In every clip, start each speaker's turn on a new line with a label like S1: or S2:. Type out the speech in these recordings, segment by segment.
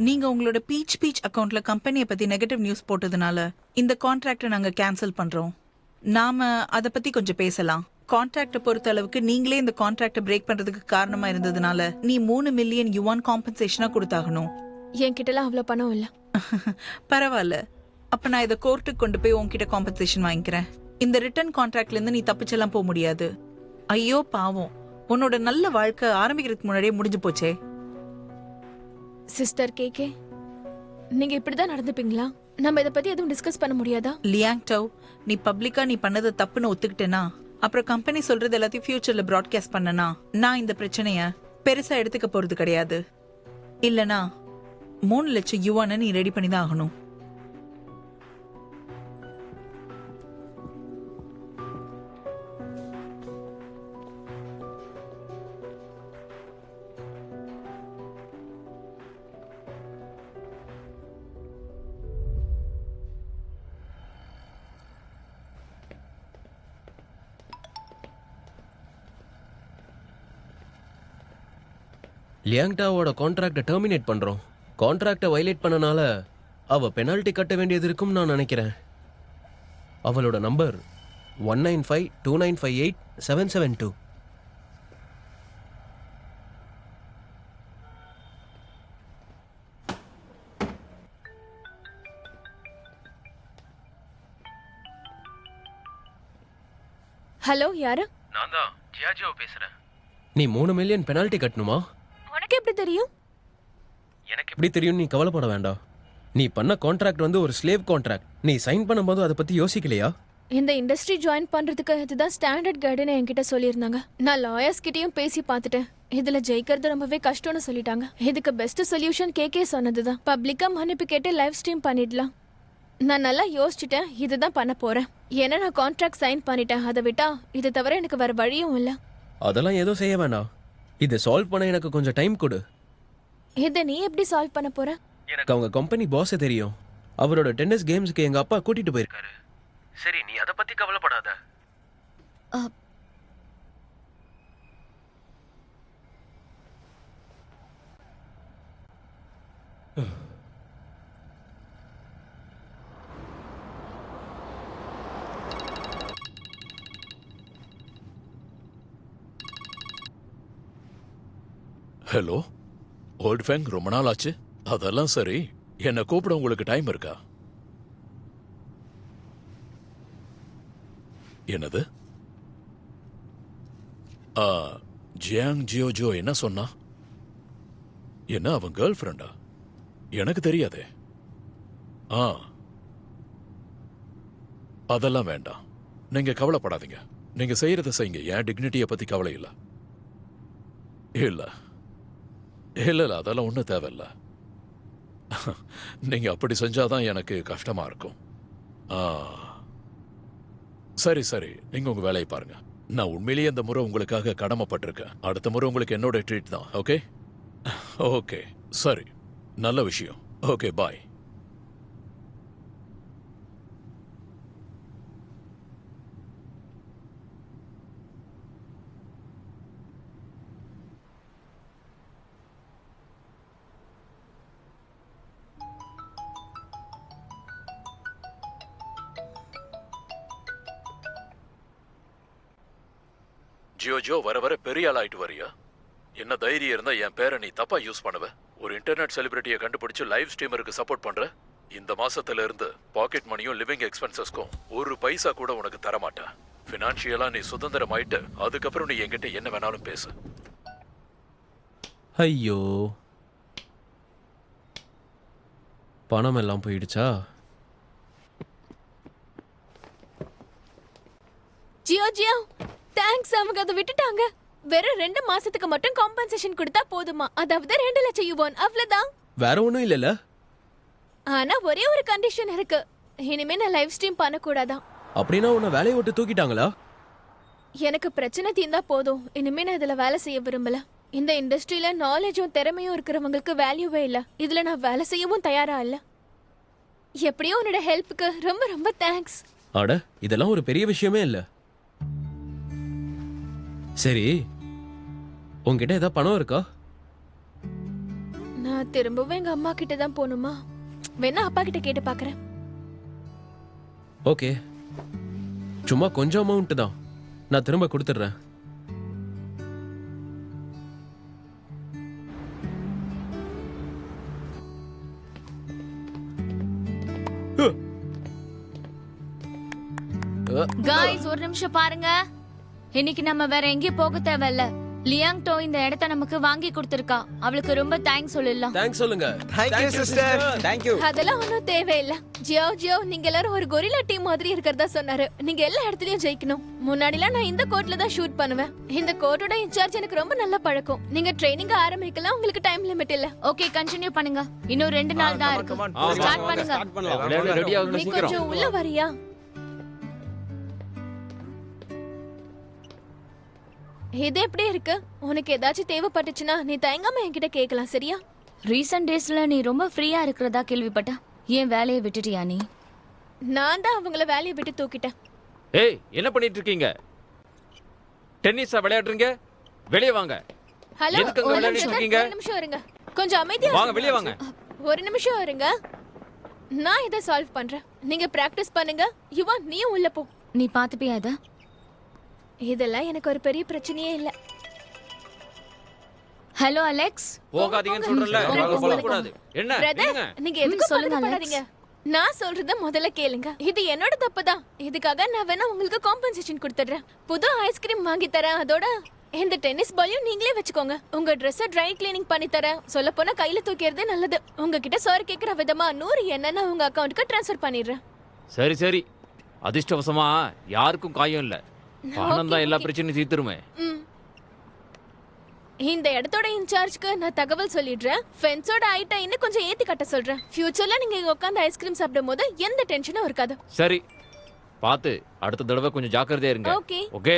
S1: நீங்க உங்களோட பீச் அக்கவுண்ட்ல கம்பெனியை பத்தி நெகட்டிவ் நியூஸ் போட்டதுனால இந்த கான்ட்ராக்டை நாங்க கேன்சல் பண்றோம். நாம அதை பத்தி கொஞ்சம் பேசலாம். கான்ட்ராக்டை பொறுத்த அளவுக்கு நீங்களே இந்த கான்ட்ராக்டை பிரேக் பண்றதுக்கு காரணமா இருந்ததுனால நீ 3 மில்லியன் யுவான் காம்பன்சேஷனா கொடுத்தாகணும்.
S2: என்கிட்டலாம் அவ்வளோ பணம் இல்லை.
S1: பரவாயில்ல, அப்ப நான் இதை கோர்ட்டுக்கு கொண்டு போய் உன்கிட்ட காம்பன்சேஷன் வாங்கிக்கிறேன். இந்த ரிட்டர்ன் கான்ட்ராக்ட்ல இருந்து நீ தப்பிச்செல்லாம் போக முடியாது. ஐயோ பாவம், உன்னோட நல்ல வாழ்க்கை ஆரம்பிக்கிறதுக்கு முன்னாடியே முடிஞ்சு போச்சே.
S2: சிஸ்டர் கேகே, நீங்க இப்படிதான் நடந்துப்பீங்களா? நம்ம இதை பத்தி எதுவும் டிஸ்கஸ் பண்ண முடியாதா?
S1: லியாங் டவ், நீ பப்ளிக்கா நீ பண்ணதை தப்புன்னு ஒத்துக்கிட்டேனா அப்புறம் கம்பெனி சொல்றது எல்லாத்தையும் ஃபியூச்சர்ல ப்ராட்காஸ்ட் பண்ணனா நான் இந்த பிரச்சனைய பெருசா எடுத்துக்க போறது கிடையாது. இல்லனா 3 லட்சம் யுவானை நீ ரெடி பண்ணி தான் ஆகணும்.
S3: லியாங்டாவோட கான்ட்ராக்டை டெர்மினேட் பண்றோம். கான்ட்ராக்டை வயலேட் பண்ணனால அவ பெனால்டி கட்ட வேண்டியது இருக்கும்னு நான் நினைக்கிறேன். அவளோட நம்பர் 1952958772.
S2: ஹலோ, யாரு?
S3: நான் தான் ஜியாஜியோ பேசுறேன். நீ 3 மில்லியன் பெனால்டி கட்டணுமா?
S2: உனக்கு எப்படி தெரியும்?
S3: எனக்கு எப்படி தெரியும்? நீ கவலைப்பட வேண்டாம். நீ பண்ண கான்ட்ராக்ட் வந்து ஒரு ஸ்லேவ் கான்ட்ராக்ட். நீ சைன் பண்ணும்போது அதை பத்தி யோசிக்கலையா?
S2: இந்த இண்டஸ்ட்ரி ஜாயின் பண்றதுக்கு இதுதான் ஸ்டாண்டர்ட் கைடுன்னு என்கிட்ட சொல்லியிருந்தாங்க. நான் லாயர்ஸ் கிட்டயும் பேசி பார்த்துட்டேன். இதுல ஜெயிக்கிறது ரொம்பவே கஷ்டம்னு சொல்லிட்டாங்க. இதுக்கு பெஸ்ட் சொல்யூஷன் கேகே சொன்னதுதான். பப்ளிக்கா மன்னிப்பு கேட்டு லைவ் ஸ்ட்ரீம் பண்ணிடலாம். நான் நல்லா யோசிச்சுட்டேன், இதுதான் பண்ண போறேன். ஏன்னா நான் கான்ட்ராக்ட் சைன் பண்ணிட்டேன். அதை விட்டா இது தவிர எனக்கு வேற வழியும் இல்ல.
S3: அதெல்லாம் ஏதோ செய்ய வேண்டாம். இதை சால்வ் பண்ண எனக்கு கொஞ்சம் டைம் கொடு.
S2: இதை நீ எப்படி சால்வ் பண்ண போற?
S3: எனக்கு அவங்க கம்பெனி பாஸ் தெரியும். அவரோட டென்னிஸ் கேம்ஸ்க்கு எங்க அப்பா கூட்டிட்டு போயிருக்காரு. சரி, நீ அதை பத்தி கவலைப்படாத.
S4: ஹலோ ஓல்ட் ஃபேங், ரொம்ப நாள் ஆச்சு. அதெல்லாம் சரி, என்னை கூப்பிட உங்களுக்கு டைம் இருக்கா? என்னது? ஜியாங் ஜியோஜோ என்ன சொன்னா? என்ன அவன் கேர்ள் ஃப்ரெண்டா? எனக்கு தெரியாதே. அதெல்லாம் வேண்டாம், நீங்க கவலைப்படாதீங்க. நீங்க செய்யறத செய்யுங்க. என் டிக்னிட்டியை பத்தி கவலை இல்லை. இல்ல இல்ல இல்ல, அதெல்லாம் ஒன்றும் தேவையில்ல. நீங்க அப்படி செஞ்சாதான் எனக்கு கஷ்டமா இருக்கும். சரி சரி, நீங்க உங்க வேலையை பாருங்க. நான் உண்மையிலேயே இந்த முறை உங்களுக்காக கடமைப்பட்டிருக்கேன். அடுத்த முறை உங்களுக்கு என்னோட ட்ரீட் தான். ஓகே ஓகே, சரி, நல்ல விஷயம். ஓகே, பாய். ஜியோஜோ, வர வர பெரிய ஆள் ஆயிட்டு வரியா? என்ன தைரியம் இருந்தா என் பேரை நீ தப்பா யூஸ் பண்ணுவ? ஒரு இன்டர்நெட் செலிபிரிட்டியை கண்டுபிடிச்சு லைவ் ஸ்ட்ரீமருக்கு சப்போர்ட் பண்ற. இந்த மாசத்துல இருந்து பாக்கெட் மணியும் லிவிங் எக்ஸ்பென்சஸ்க்கும் ஒரு பைசா கூட உனக்கு தரமாட்டேன். பினான்சியலா நீ சுதந்திரம் ஆயிட்டு அதுக்கப்புறம் நீ என்கிட்ட என்ன வேணாலும் பேசு.
S3: ஐயோ, பணம் எல்லாம் போயிடுச்சா?
S2: ஜியோ ஜியோ, தேங்க்ஸ். அவங்க அதை விட்டுட்டாங்க. வெறும் 2 மாசத்துக்கு மட்டும் காம்பன்சேஷன் கொடுத்தா போதுமா? அதாவது 2 லட்சம் யுவான், அவ்வளவுதான்.
S3: வேற ஒண்ணும் இல்லல.
S2: ஆனா ஒரே ஒரு கண்டிஷன் இருக்கு. இனிமே நான் லைவ் ஸ்ட்ரீம் பண்ண கூடாதான்.
S3: அப்படின்னா உன்னை வேலையை விட்டு தூக்கிட்டாங்களா?
S2: எனக்கு பிரச்சனை தீர்ந்தா போதும். இனிமே நான் இதுல வேலை செய்ய விரும்பல. இந்த இண்டஸ்ட்ரியில நாலேஜும் திறமையும் இருக்கிறவங்களுக்கு வேல்யூவே இல்ல. இதுல நான் வேலை செய்யவும் தயாரா இல்ல. எப்படியோ உன்னோட ஹெல்ப்புக்கு ரொம்ப ரொம்ப தேங்க்ஸ்.
S3: அட, இதெல்லாம் ஒரு பெரிய விஷயமே இல்ல. சரி, உன்கிட்ட ஏதாவது பணம் இருக்கா?
S2: நான் திரும்பவும் எங்க அம்மா கிட்ட தான் போகணுமா? வேணா அப்பா கிட்ட கேட்டு பாக்குறேன்.
S3: ஓகே, சும்மா கொஞ்சம் அமௌண்ட் தான், நான் திரும்ப கொடுத்துட்றேன்.
S5: गाइस ஒரு நிமிஷம் பாருங்க. இன்னைக்கு நம்ம வேற எங்கேயும் போக தேவையில்ல. லியாங் டோ இந்த இடத்த நமக்கு வாங்கி கொடுத்திருக்கா. அவளுக்கு ரொம்ப தேங்க்ஸ் சொல்லலாம்.
S3: தேங்க்ஸ் சொல்லுங்க.
S6: Thank you sister. Thank you.
S2: அதெல்லாம் ஒன்றும் தேவையில்லை. ஜியோ நீங்க எல்லாரும் ஒரு கொரில்லா டீம் மாதிரி இருக்கிறதா சொன்னாரு. நீங்க எல்லா இடத்துலயும் ஜெயிக்கணும். முன்னாடிலாம் நான் இந்த கோர்ட்ல தான் ஷூட் பண்ணுவேன். இந்த கோர்ட்டோட இன்சார்ஜ் எனக்கு ரொம்ப நல்ல பழக்கம். நீங்க ட்ரைனிங் ஆரம்பிக்கலாம், உங்களுக்கு டைம் லிமிட் இல்ல.
S5: ஓகே, கண்டினியூ பண்ணுங்க. இன்னும் 2 நாள் தான் இருக்கு. ஸ்டார்ட் பண்ணுங்க.
S6: ரெடி ஆகுங்க
S2: நீ
S6: சீக்கிரம்.
S2: கொஞ்சம் உள்ள வரியா? இது எப்படி இருக்கு? உனக்கு ஏதாச்சும் தேவைப்பட்டுச்சுன்னா நீ தயங்காம என்கிட்ட கேட்கலாம், சரியா?
S5: ரீசன்ட் டேஸ்ல நீ ரொம்ப ஃப்ரீயா இருக்கிறதா கேள்விப்பட்டேன். ஏன் வேலையை விட்டுட்டியா நீ?
S2: நான் தான் அவங்கள வேலையை விட்டு தூக்கிட்டேன்.
S6: ஏய், என்ன பண்ணிட்டு இருக்கீங்க? டென்னிஸா விளையாடுறீங்க? வெளிய வாங்க.
S2: ஹலோ,
S6: எதுக்கு அங்க
S2: ஒரு
S6: விளையாடிட்டு இருக்கீங்க?
S2: நிமிஷம் இருங்க. கொஞ்சம் அமைதியா
S6: வாங்க, வெளிய வாங்க.
S2: ஒரு நிமிஷம் இருங்க. நான் இதை சால்வ் பண்றேன். நீங்க பிராக்டிஸ் பண்ணுங்க. யுவா, நீயும் உள்ள போ.
S5: நீ பாத்துப்பியா இத?
S2: இதெல்லாம் எனக்கு ஒரு பெரிய பிரச்சனையே இல்ல.
S5: Hello Alex.
S6: போகாதீங்கன்னு சொல்றல.
S5: போங்க,
S6: வாங்க,
S5: போங்க.
S6: போக கூடாது. என்ன?
S2: பிரதர்,
S6: என்னங்க?
S2: நீங்க எதுக்கு
S5: சொல்லுங்க,
S2: பதட்டப்படாதீங்க. நான் சொல்றத முதல்ல கேளுங்க. இது என்னோட தப்பு தான். இதுக்காக நான் வேணா உங்களுக்கு காம்பன்சேஷன் கொடுத்துடுறேன். புது ஐஸ்கிரீம் வாங்கி தரேன். அதோட இந்த டென்னிஸ் பாலையும் நீங்களே வச்சுக்கோங்க. உங்க ட்ரெஸ்ஸை ட்ரை கிளீனிங் பண்ணி தரேன். சொல்ல போனா கையில தூக்கிறதே நல்லது. உங்ககிட்ட சாரி கேட்கிற விதமா 100 என்னன்னா உங்க அக்கவுண்ட்க்கு ட்ரான்ஸ்ஃபர் பண்ணிடுறேன்.
S6: சரி சரி. அதிர்ஷ்டவசமா யாருக்கும் காயம் இல்ல. பணம் தான் எல்லா பிரச்சனையும் தீர்த்துருமே.
S2: ம். இந்த இடத்தோட இன்சார்ஜ்க்கு நான் தகவல் சொல்லிடுறேன். ஃபென்ஸோட ஹைட்டை இன்னும் கொஞ்சம் ஏத்தி கட்ட சொல்றேன். ஃபியூச்சர்ல நீங்க இங்க உட்கார்ந்து ஐஸ்கிரீம் சாப்பிடும்போது எந்த டென்ஷனும் இருக்காது.
S6: சரி. பாத்து அடுத்த தடவை கொஞ்சம் ஜாக்கிரதையா இருங்க.
S2: ஓகே.
S6: ஓகே.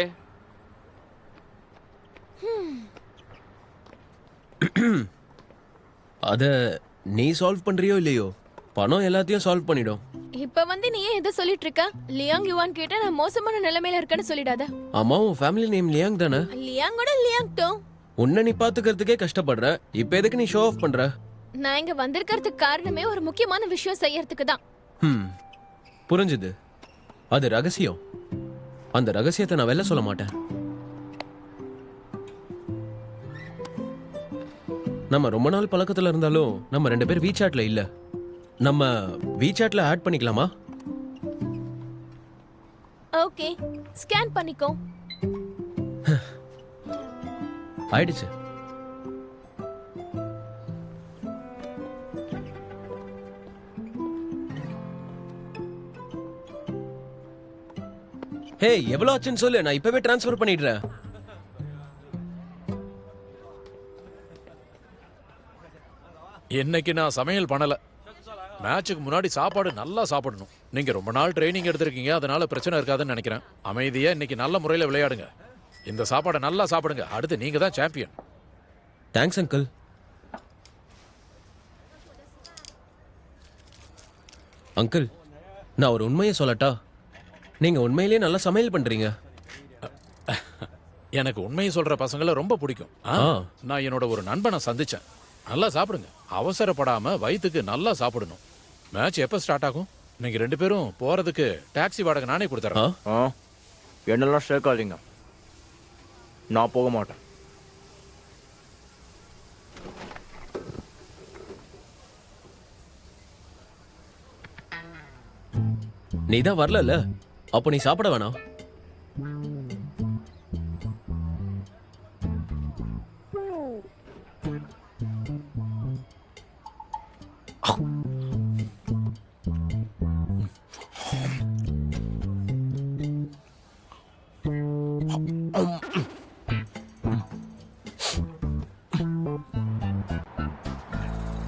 S3: அத நீ சால்வ் பண்றியோ இல்லையோ, பணம் எல்லாத்தையும் சால்வ் பண்ணிடும்.
S2: இப்ப வந்து நீ ஏன் எதை சொல்லிட்டு இருக்க? லியாங் யுவான் கிட்ட நான் மோசமான நிலைமையில இருக்கேன்னு சொல்லிடாத.
S3: அம்மா, உன் ஃபேமிலி நேம் லியாங் தானே?
S2: லியாங்கோட லியாங் டோ.
S3: உன்னை நீ பாத்துக்கிறதுக்கே கஷ்டப்படுற, இப்ப எதுக்கு நீ ஷோ ஆஃப் பண்ற?
S2: நான் இங்க வந்திருக்கிறதுக்கு காரணமே ஒரு முக்கியமான விஷயம் செய்யறதுக்கு தான்.
S3: புரிஞ்சுது. அது ரகசியம். அந்த ரகசியத்தை நான் வெளில சொல்ல மாட்டேன். நம்ம ரொம்ப நாள் பழக்கத்துல இருந்தாலும் நம்ம 2 பேர் வீசாட்ல இல்ல. நம்ம வீசாட்ல ஆட் பண்ணிக்கலாமா?
S2: ஓகே, ஸ்கேன் பண்ணிக்கோ.
S3: ஆயிடுச்சு. ஹே, எவ்வளவு ஆச்சுன்னு சொல்லு, நான் இப்பவே ட்ரான்ஸ்ஃபர் பண்ணிடுறேன்.
S4: இன்னைக்கு நான் சமையல் பண்ணல. மேட்சுக்கு முன்னாடி சாப்பாடு நல்லா சாப்பிடணும். நீங்க ரொம்ப நாள் ட்ரைனிங் எடுத்திருக்கீங்க, அதனால பிரச்சனை இருக்காதுன்னு நினைக்கிறேன். அமைதியா இன்னைக்கு நல்ல முறையில் விளையாடுங்க. இந்த சாப்பாடை நல்லா சாப்பிடுங்க. அடுத்து நீங்க தான் சாம்பியன்.
S3: Thanks uncle. அங்கிள், நான் ஒரு உண்மையை சொல்லட்டா? நீங்க உண்மையிலேயே நல்லா சமையல் பண்றீங்க.
S4: எனக்கு உண்மையை சொல்ற பசங்களை ரொம்ப பிடிக்கும். நான் என்னோட ஒரு நண்பனை சந்திச்சேன். நல்லா சாப்பிடுங்க, அவசரப்படாம வயிற்றுக்கு நல்லா சாப்பிடணும். மேட்ச் எப்போ ஸ்டார்ட் ஆகும்? நீங்க 2 பேரும் போறதுக்கு டாக்ஸி வாடகை நானே கொடுத்துறேன்.
S7: என்னெல்லாம் சேர்க்காதீங்க, நான் போக மாட்டேன்.
S3: நீ தான் வரல, அப்போ நீ சாப்பிட வேணாம்.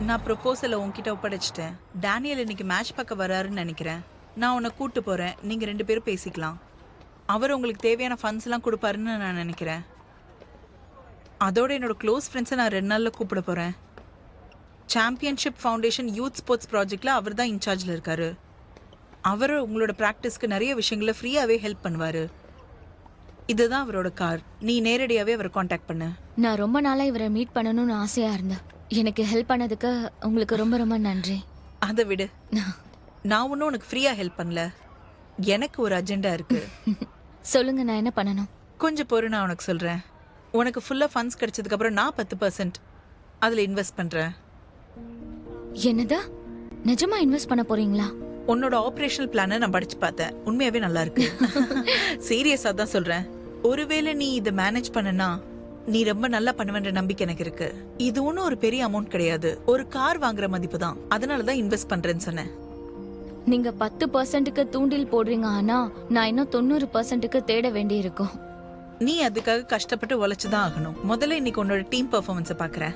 S1: நான் ப்ரொபோசலை உன்கிட்ட ஒப்படைச்சிட்டேன். டேனியல் இன்னைக்கு மேட்ச் பார்க்க வராருன்னு நினைக்கிறேன். நான் உன்னை கூட்டு போறேன். நீங்க 2 பேரும் பேசிக்கலாம். அவர் உங்களுக்கு தேவையான ஃபண்ட்ஸ் எல்லாம் கொடுப்பாருன்னு நான் நினைக்கிறேன். அதோட என்னோட க்ளோஸ் ஃப்ரெண்ட்ஸை நான் 2 நாள்ல கூப்பிட போறேன். சாம்பியன்ஷிப் ஃபவுண்டேஷன் யூத் ஸ்போர்ட்ஸ் ப்ராஜெக்ட்ல அவர் தான் இன்சார்ஜில் இருக்காரு. அவர் உங்களோட ப்ராக்டிஸ்க்கு நிறைய விஷயங்களை ஃப்ரீயாவே ஹெல்ப் பண்ணுவாரு. இதுதான் அவரோட கார். நீ நேரடியாவே அவரை காண்டாக்ட் பண்ணு.
S5: நான் ரொம்ப நாளா இவரை மீட் பண்ணணும்னு ஆசையா இருந்தேன். எனக்கு ஹெல்ப் பண்ணதுக்கு உங்களுக்கு ரொம்ப ரொம்ப நன்றி.
S1: அதை விடு, நான் ஒன்றும் உனக்கு ஃப்ரீயா ஹெல்ப் பண்ணல. எனக்கு ஒரு அஜெண்டா இருக்கு.
S5: சொல்லுங்க, நான் என்ன பண்ணணும்?
S1: கொஞ்சம் பொறு, நான் உனக்கு சொல்றேன். உனக்கு ஃபுல்லா ஃபண்ட்ஸ் கிடைச்சதுக்கு அப்புறம் நான் 10% அதுல இன்வெஸ்ட் பண்றேன்.
S5: என்னதா? நிஜமா இன்வெஸ்ட் பண்ண போறீங்களா?
S1: உன்னோட ஆபரேஷனல் பிளானை நான் படிச்சு பார்த்தேன். உண்மையாவே நல்லா இருக்கு. சீரியஸா தான் சொல்றேன். ஒருவேளை நீ இதை மேனேஜ் பண்ணனா நீ ரொம்ப நல்லா பண்ணுவேன்ற நம்பிக்கை எனக்கு இருக்கு. இது ஒன்றும் ஒரு பெரிய அமௌண்ட் கிடையாது, ஒரு கார் வாங்குற மதிப்பு தான். அதனால தான் இன்வெஸ்ட் பண்றேன்னு சொன்னேன்.
S5: நீங்க 10%க்கு தூண்டில் போடுறீங்க, ஆனா நான் இன்னும் 90%க்கு தேட வேண்டி இருக்கும்.
S1: நீ அதுக்காக கஷ்டப்பட்டு உழைச்சுதான் ஆகணும். முதல்ல இன்னைக்கு உன்னோட டீம் பெர்ஃபார்மன்ஸை பாக்குறேன்.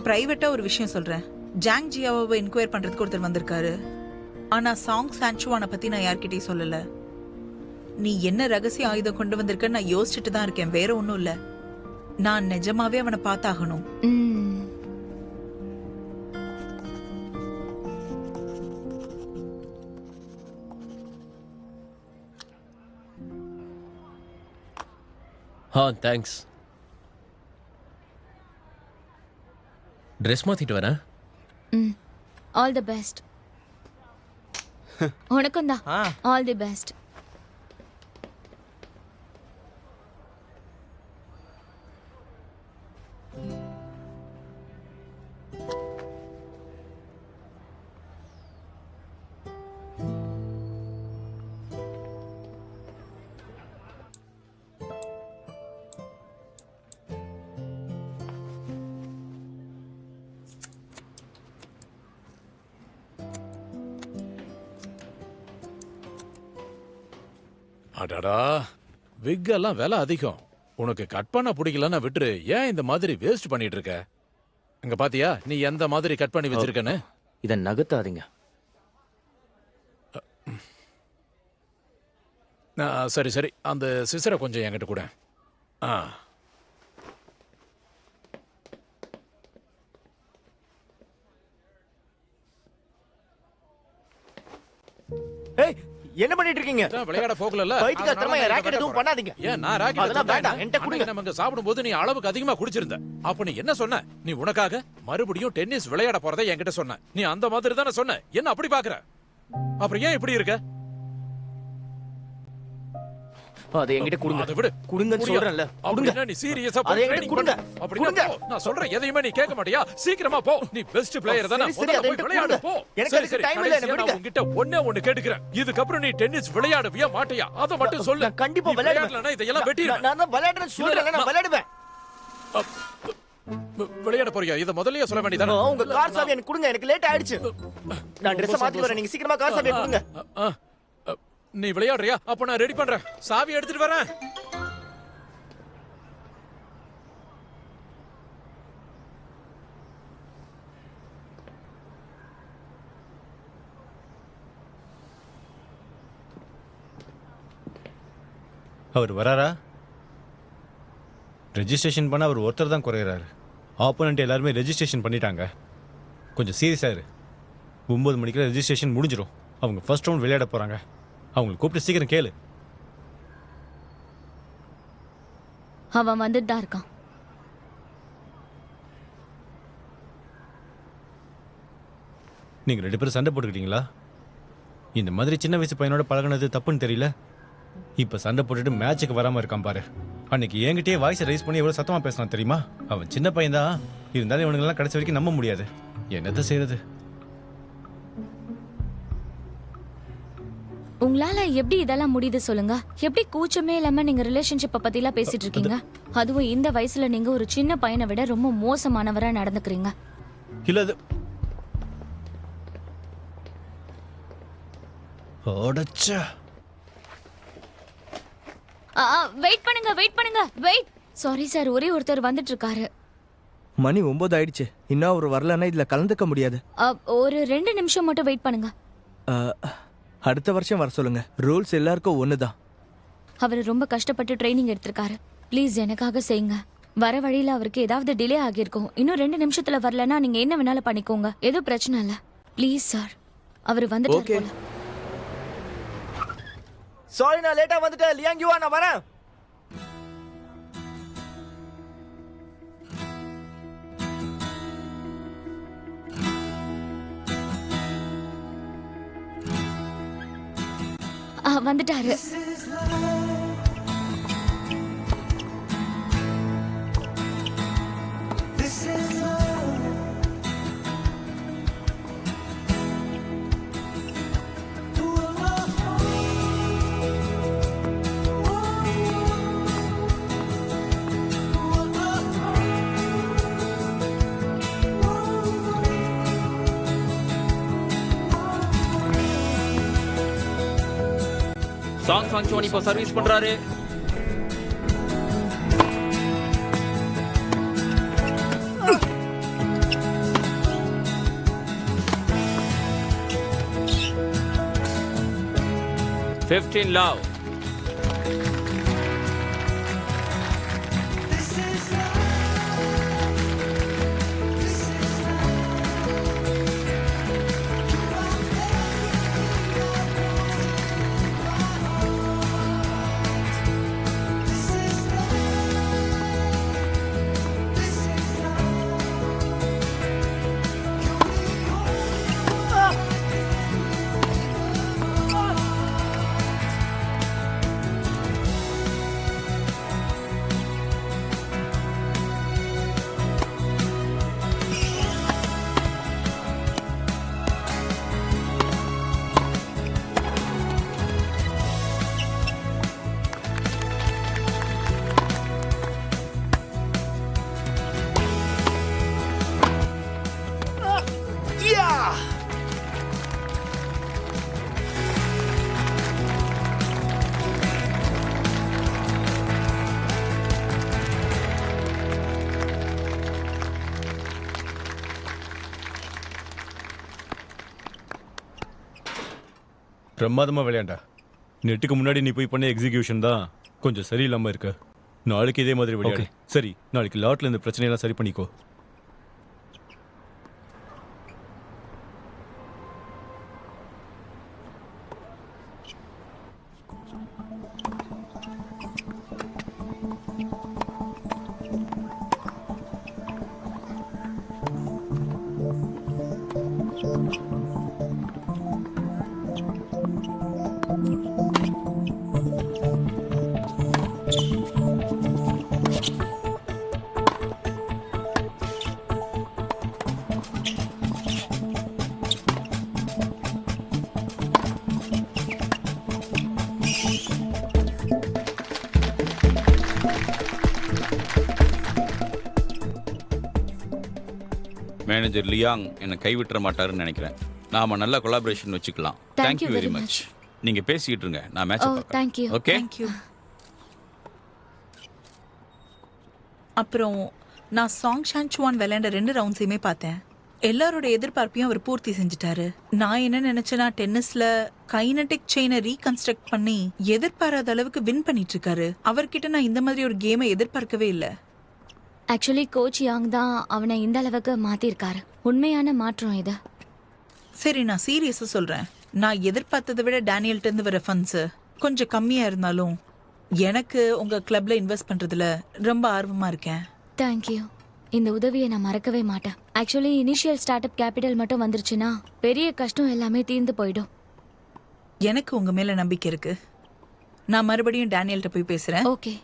S1: பிரைவேட்டா ஒரு விஷயம் சொல்றேன். ஜாங் ஜியாவை என்கொயர் பண்றதுக்கு ஒருத்தர் வந்திருக்காரு. ஆனா சாங் சான்சுவானை பத்தி நான் யார்கிட்டயும் சொல்லல. நீ என்ன ரகசிய ஆயுதம் கொண்டு வந்திருக்கன்னு நான் யோசிச்சுட்டு தான் இருக்கேன், வேற ஒண்ணும் இல்ல. நான் நிஜமாவே அவனை பார்த்தாகணும்.
S3: தேங்க்ஸ். ட்ரெஸ் மாத்திட்டு வரேன்.
S5: All the best. உனக்கும் தான் ஆல் தி பெஸ்ட்.
S4: அடடா, விக் எல்லாம் விலை அதிகம். உனக்கு கட் பண்ண பிடிக்கலன்னா விட்டுரு. ஏன் இந்த மாதிரி வேஸ்ட் பண்ணிட்டு இருக்க? இங்க பாத்தியா நீ எந்த மாதிரி கட் பண்ணி வச்சிருக்கன்னு?
S7: இதை நகர்த்தாதீங்க.
S4: சரி சரி, அந்த சிசரை கொஞ்சம் என்கிட்ட கூட.
S7: ஏய், என்ன பண்ணிட்டு இருக்கீங்க?
S4: விளையாட போகல.
S7: பைத்தியக்காரத்தனமா என் ராக்கெட் எதுவும் பண்ணாதீங்க.
S4: ஏன் நான் ராக்கெட்
S7: அதெல்லாம் வேண்டாம், என்கிட்ட கொடுங்க.
S4: நம்ம சாப்பிடும்போது நீ அளவுக்கு அதிகமா குடிச்சிருந்த. அப்ப நீ என்ன சொன்ன? நீ உனக்காக மறுபடியும் டென்னிஸ் விளையாட போறதை என்கிட்ட சொன்ன. நீ அந்த மாதிரி தானே சொன்ன. என்ன அப்படி பாக்குற? அப்புறம் ஏன் இப்படி இருக்க?
S7: அதை என்கிட்ட கொடுங்க.
S4: அதை விடு.
S7: கொடுங்கன்னு சொல்றேன்ல.
S4: அப்படின்னா நீ சீரியஸா
S7: அதை என்கிட்ட கொடுங்க.
S4: கொடுங்க. நான் சொல்ற எதையுமே நீ கேட்க மாட்டியா? சீக்கிரமா போ. நீ பெஸ்ட் பிளேயர் தானே.
S7: சரி, அதை
S4: போய் விளையாடு போ.
S7: எனக்கு
S4: சரி
S7: அதுக்கு
S4: சரி,
S7: டைம் இல்ல. என்ன விடுங்க.
S4: உன்கிட்ட ஒண்ணே கேட்டுக்கிறேன். இதுக்கு அப்புறம் நீ டென்னிஸ் விளையாடுவியா மாட்டியா? அத மட்டும் சொல்லு.
S7: நான் கண்டிப்பா
S4: நீ
S7: விளையாடுவேன்.
S4: விளையாடலனா இதெல்லாம் வெட்டிடுவேன்.
S7: நான் தான் விளையாடுறேன்னு சொல்றேன்ல, நான் விளையாடுவேன்.
S4: விளையாட போறியா? இத முதல்லயே சொல்ல வேண்டியதானே?
S7: உங்க கார் சாவி எனக்கு கொடுங்க. எனக்கு லேட் ஆயிடுச்சு. நான் Dress மாத்தி வரேன். நீங்க சீக்கிரமா கார் சாவியை கொடுங்க.
S4: நீ விளையாடுறியா? அப்ப நான் ரெடி பண்றேன். சாவி எடுத்துட்டு வரேன்.
S8: அவர் வராரா? ரெஜிஸ்ட்ரேஷன் பண்ண அவர் ஒருத்தர் தான் குறையிறாரு. ஆப்போனண்ட் எல்லாருமே ரெஜிஸ்ட்ரேஷன் பண்ணிட்டாங்க. கொஞ்சம் சீரியஸாக இரு. 9 மணிக்கு ரெஜிஸ்ட்ரேஷன் முடிஞ்சிடும். அவங்க ஃபர்ஸ்ட் ரவுண்ட் விளையாட போகிறாங்க. அவங்களை கூப்பிட்டு சீக்கிரம் கேளு.
S5: அவன் வந்துட்டு தான் இருக்கான்.
S8: நீங்கள் 2 பேரும் சண்டை போட்டுக்கிட்டீங்களா? இந்த மாதிரி சின்ன வயசு பையனோட பழகினது தப்புன்னு தெரியல. இப்போ சண்டை போட்டுட்டு மேட்சுக்கு வராமல் இருக்கான் பாரு. அன்னைக்கு என்கிட்டயே வாய்ஸை ரைஸ் பண்ணி எவ்வளோ சத்தமாக பேசினான் தெரியுமா? அவன் சின்ன பையன்தான். இருந்தாலும் இவனுங்கெல்லாம் கடைசி வரைக்கும் நம்ப முடியாது. என்னத்தை செய்யறது?
S5: உங்களால எப்படி இதெல்லாம் முடியுது சொல்லுங்க? எப்படி கூச்சமே இல்லாம நீங்க ரிலேஷன்ஷிப்பை பத்திலாம் பேசிட்டு இருக்கீங்க? அதுவும் இந்த வயசுல நீங்க ஒரு சின்ன பையனை விட ரொம்ப மோசமானவரா நடந்துக்கிறீங்க.
S8: இல்லை அது ஓடச்சா.
S5: வெயிட் பண்ணுங்க. வெயிட். சாரி சார், ஒரே ஒருத்தர் வந்துட்டு இருக்காரு.
S7: மணி 9 ஆயிடுச்சு. இன்னும் அவர் வரலன்னா இதுல கலந்துக்க முடியாது.
S5: ஒரு 2 நிமிஷம் மட்டும் வெயிட் பண்ணுங்க.
S7: அடுத்த வருஷம் வர சொல்லுங்க. ரூல்ஸ் எல்லாருக்கும் ஒண்ணுதான்.
S5: அவர் ரொம்ப கஷ்டப்பட்டு ட்ரைனிங் எடுத்திருக்காரு. ப்ளீஸ் எனக்காக செய்யுங்க. வர வழியில அவருக்கு ஏதாவது டிலே ஆகியிருக்கும். இன்னும் 2 நிமிஷத்துல வரலன்னா நீங்க என்ன வேணாலும் பண்ணிக்கோங்க. எதுவும் பிரச்சனை இல்ல. Please sir. அவர் வந்துட்டு
S7: சாரி, நான் லேட்டா வந்துட்டேன். லியாங் யுவா, நான் வரேன்.
S5: வந்துட்டாரு.
S6: சாங் ஃபங்க்ஷன் இப்போ சர்வீஸ் பண்றாரு. $15 love.
S8: பிரமாதமா விளையாண்டா. நெட்டுக்கு முன்னாடி நீ போய் பண்ண எக்ஸிகியூஷன் தான் கொஞ்சம் சரியில்லாம இருக்கு. நாளைக்கு இதே மாதிரி விளையாடு. சரி, நாளைக்கு லாட்ல இந்த பிரச்சனையெல்லாம் சரி பண்ணிக்கோ.
S9: மேனேஜர் லியாங் என்னை கைவிட்டுற மாட்டாருன்னு நினைக்கிறேன். நாம நல்ல கொலாபரேஷன் வச்சுக்கலாம்.
S5: Thank you
S9: thank you very
S5: very
S9: much. நீங்க பேசிக்கிட்டு இருங்க, நான் மேட்ச்
S5: ஓ,
S9: பார்க்கறேன்.
S5: thank you.
S9: ஓகே.
S1: தேங்க்யூ. அப்புறம் நான் சாங் ஷான்சுவான் விளையாண்ட 2 ரவுண்ட்ஸையுமே பார்த்தேன். எல்லாரோட எதிர்பார்ப்பையும் அவர் பூர்த்தி செஞ்சுட்டாரு. நான் என்ன நினைச்சேன்னா, டென்னிஸ்ல கைனடிக் செயினை ரீகன்ஸ்ட்ரக்ட் பண்ணி எதிர்பாராத அளவுக்கு வின் பண்ணிட்டு இருக்காரு. அவர்கிட்ட நான் இந்த மாதிரி ஒரு கேமை எதிர்பார்க்கவே இல்லை.
S5: ஆக்சுவலி கோச் யாங் தான் அவனை இந்த அளவுக்கு மாத்திருக்காரு. உண்மையான மாற்றம் இது.
S1: சரி, நான் சீரியஸா சொல்றேன். நான் எதிர்பார்த்ததை விட டேனியல்ட்ட இருந்து வர ஃபண்ட்ஸ் கொஞ்சம் கம்மியா இருந்தாலும் எனக்கு உங்க கிளப்ல இன்வெஸ்ட் பண்றதுல ரொம்ப ஆர்வமா இருக்கேன்.
S5: தேங்க்யூ. இந்த உதவியை நான் மறக்கவே மாட்டேன். Actually initial start up capital மட்டும் வந்துருச்சுன்னா பெரிய கஷ்டம் எல்லாமே தீர்ந்து போயிடும்.
S1: எனக்கு உங்க மேல நம்பிக்கை இருக்கு. நான் மறுபடியும் டேனியல்ட்ட போய் பேசுறேன்.
S5: ஓகே.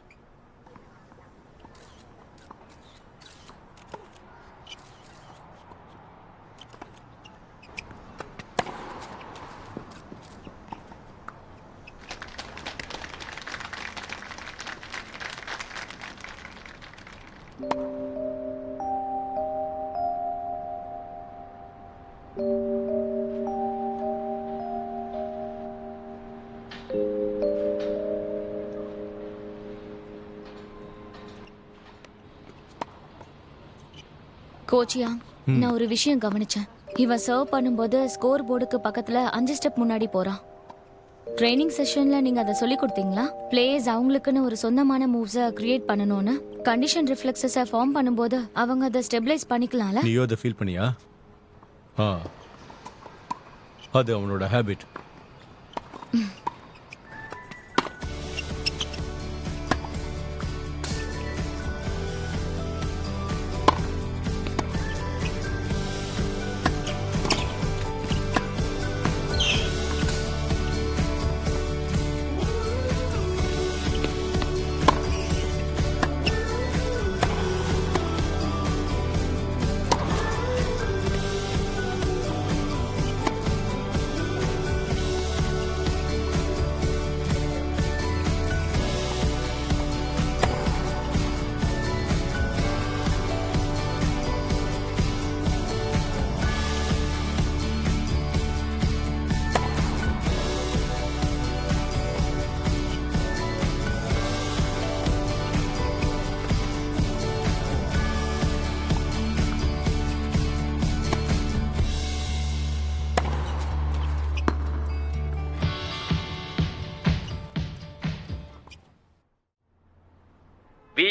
S5: கோச்சியா, நான் ஒரு விஷயம் கவனிச்சேன். இவன் சர்வ் பண்ணும்போது ஸ்கோர் போர்டுக்கு பக்கத்துல 5 ஸ்டெப் முன்னாடி போறான். ட்ரைனிங் செஷன்ல நீங்க அதை சொல்லி கொடுத்தீங்களா? பிளேயர்ஸ் அவங்களுக்குன்னு ஒரு சொந்தமான மூவ்ஸை கிரியேட் பண்ணணும்னு. கண்டிஷன் ரிஃப்ளெக்ஸஸை ஃபார்ம் பண்ணும்போது அவங்க அதை ஸ்டெபிலைஸ் பண்ணிக்கலாம்ல?
S8: நீயோ அதை ஃபீல் பண்ணியா? அது அவனோட ஹேபிட்.